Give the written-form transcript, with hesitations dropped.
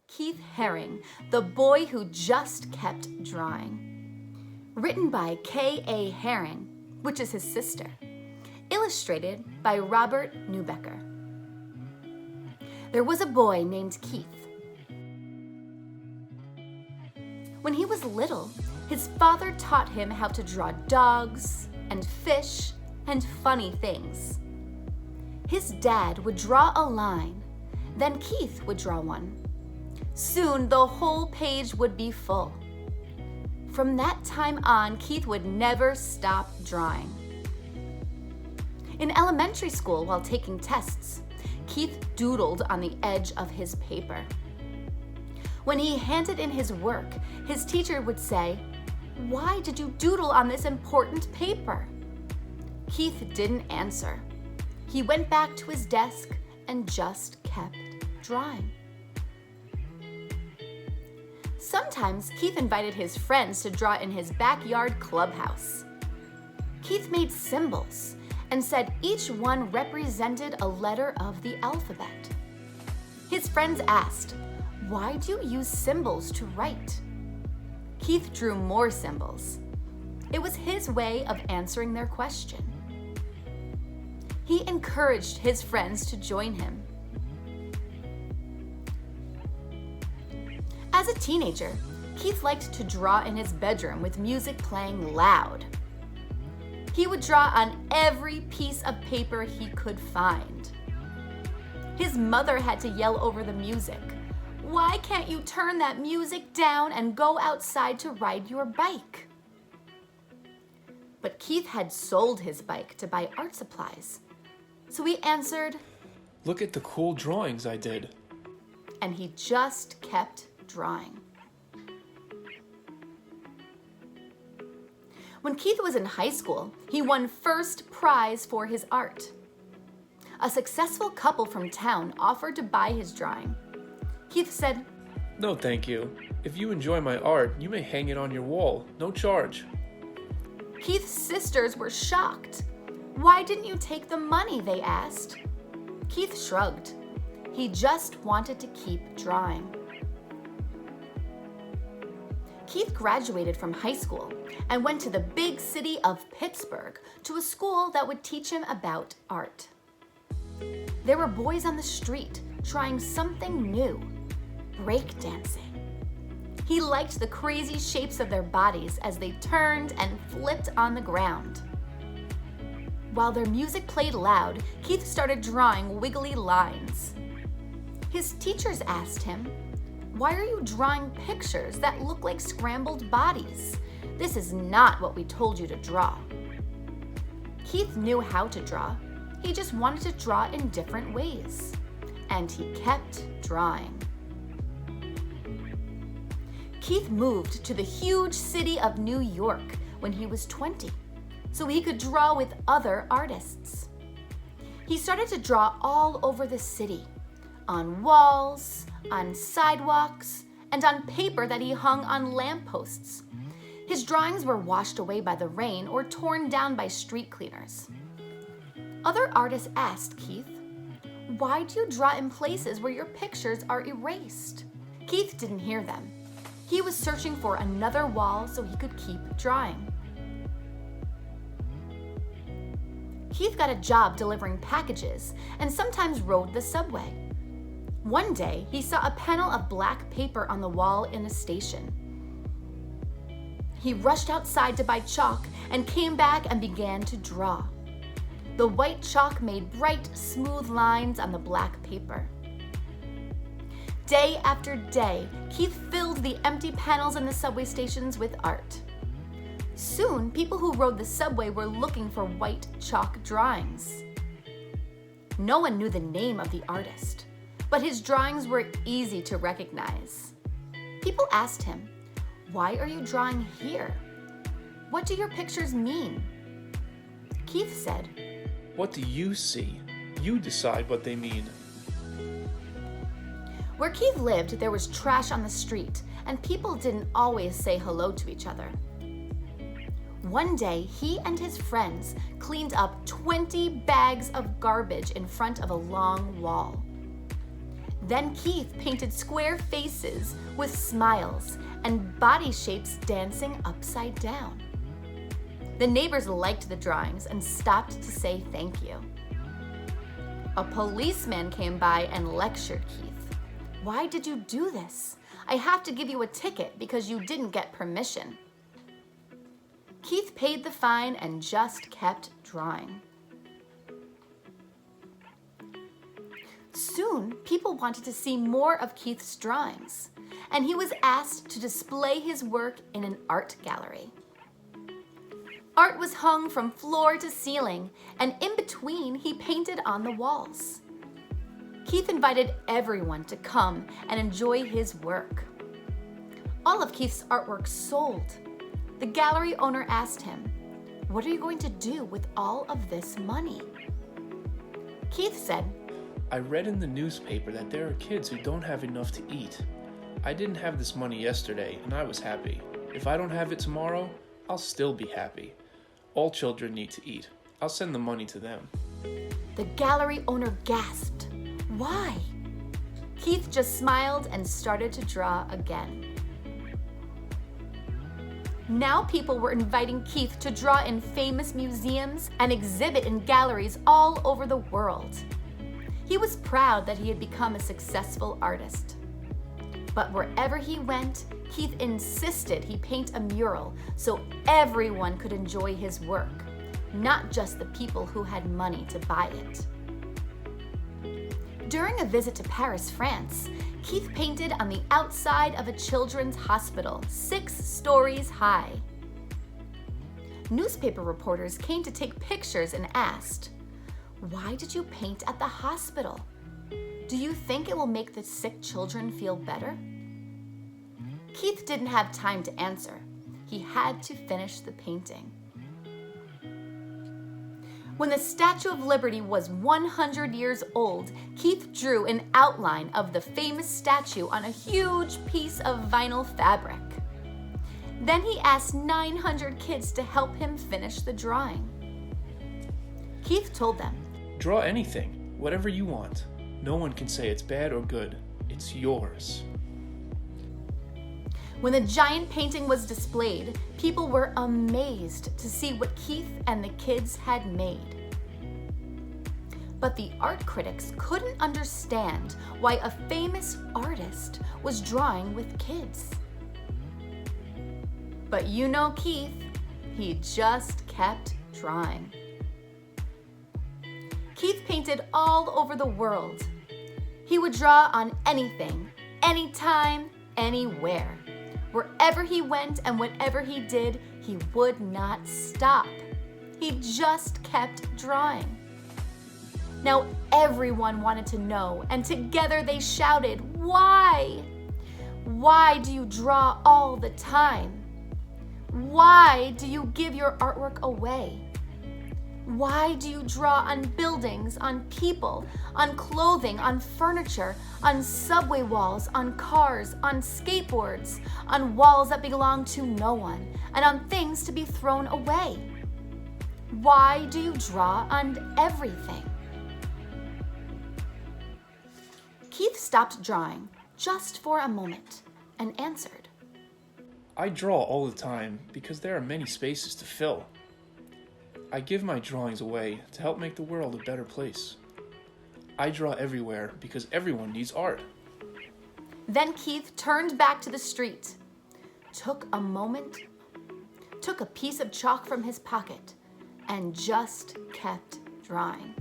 Keith Haring, the boy who just kept drawing. Written by K.A. Haring, which is his sister. Illustrated by Robert Neubecker. There was a boy named Keith. When he was little, his father taught him how to draw dogs and fish and funny things. His dad would draw a line, then Keith would draw one. Soon the whole page would be full. From that time on, Keith would never stop drawing. In elementary school, while taking tests, Keith doodled on the edge of his paper. When he handed in his work, his teacher would say, "Why did you doodle on this important paper?" Keith didn't answer. He went back to his desk and just kept drawing. Sometimes Keith invited his friends to draw in his backyard clubhouse. Keith made symbols and said each one represented a letter of the alphabet. His friends asked, "Why do you use symbols to write?" Keith drew more symbols. It was his way of answering their question. He encouraged his friends to join him. As a teenager, Keith liked to draw in his bedroom with music playing loud. He would draw on every piece of paper he could find. His mother had to yell over the music, "Why can't you turn that music down and go outside to ride your bike?" But Keith had sold his bike to buy art supplies. So he answered, "Look at the cool drawings I did." And he just kept drawing. When Keith was in high school, he won first prize for his art. A successful couple from town offered to buy his drawing. Keith said, "No, thank you. If you enjoy my art, you may hang it on your wall, no charge." Keith's sisters were shocked. "Why didn't you take the money?" they asked. Keith shrugged. He just wanted to keep drawing. Keith graduated from high school and went to the big city of Pittsburgh to a school that would teach him about art. There were boys on the street trying something new, breakdancing. He liked the crazy shapes of their bodies as they turned and flipped on the ground. While their music played loud, Keith started drawing wiggly lines. His teachers asked him, "Why are you drawing pictures that look like scrambled bodies? This is not what we told you to draw." Keith knew how to draw. He just wanted to draw in different ways. And he kept drawing. Keith moved to the huge city of New York when he was 20, so he could draw with other artists. He started to draw all over the city, on walls, on sidewalks, and on paper that he hung on lampposts. His drawings were washed away by the rain or torn down by street cleaners. Other artists asked Keith, "Why do you draw in places where your pictures are erased?" Keith didn't hear them. He was searching for another wall so he could keep drawing. Keith got a job delivering packages and sometimes rode the subway. One day, he saw a panel of black paper on the wall in a station. He rushed outside to buy chalk and came back and began to draw. The white chalk made bright, smooth lines on the black paper. Day after day, Keith filled the empty panels in the subway stations with art. Soon, people who rode the subway were looking for white chalk drawings. No one knew the name of the artist, but his drawings were easy to recognize. People asked him, "Why are you drawing here? What do your pictures mean?" Keith said, "What do you see? You decide what they mean." Where Keith lived, there was trash on the street, and people didn't always say hello to each other. One day, he and his friends cleaned up 20 bags of garbage in front of a long wall. Then Keith painted square faces with smiles and body shapes dancing upside down. The neighbors liked the drawings and stopped to say thank you. A policeman came by and lectured Keith. "Why did you do this? I have to give you a ticket because you didn't get permission." Keith paid the fine and just kept drawing. Soon, people wanted to see more of Keith's drawings, and he was asked to display his work in an art gallery. Art was hung from floor to ceiling, and in between, he painted on the walls. Keith invited everyone to come and enjoy his work. All of Keith's artwork sold. The gallery owner asked him, "What are you going to do with all of this money?" Keith said, I read in the newspaper that there are kids who don't have enough to eat. I didn't have this money yesterday, and I was happy. If I don't have it tomorrow, I'll still be happy. All children need to eat. I'll send the money to them. The gallery owner gasped. "Why?" Keith just smiled and started to draw again. Now people were inviting Keith to draw in famous museums and exhibit in galleries all over the world. He was proud that he had become a successful artist. But wherever he went, Keith insisted he paint a mural so everyone could enjoy his work, not just the people who had money to buy it. During a visit to Paris, France, Keith painted on the outside of a children's hospital, 6 stories high. Newspaper reporters came to take pictures and asked, "Why did you paint at the hospital? Do you think it will make the sick children feel better?" Keith didn't have time to answer. He had to finish the painting. When the Statue of Liberty was 100 years old, Keith drew an outline of the famous statue on a huge piece of vinyl fabric. Then he asked 900 kids to help him finish the drawing. Keith told them, Draw anything, whatever you want. No one can say it's bad or good. It's yours. When the giant painting was displayed, people were amazed to see what Keith and the kids had made. But the art critics couldn't understand why a famous artist was drawing with kids. But you know Keith, he just kept drawing. Keith painted all over the world. He would draw on anything, anytime, anywhere. Wherever he went and whatever he did, he would not stop. He just kept drawing. Now everyone wanted to know, and together they shouted, "Why? Why do you draw all the time? Why do you give your artwork away? Why do you draw on buildings, on people, on clothing, on furniture, on subway walls, on cars, on skateboards, on walls that belong to no one, and on things to be thrown away? Why do you draw on everything?" Keith stopped drawing just for a moment and answered, I draw all the time because there are many spaces to fill. I give my drawings away to help make the world a better place. I draw everywhere because everyone needs art. Then Keith turned back to the street, took a moment, took a piece of chalk from his pocket, and just kept drawing.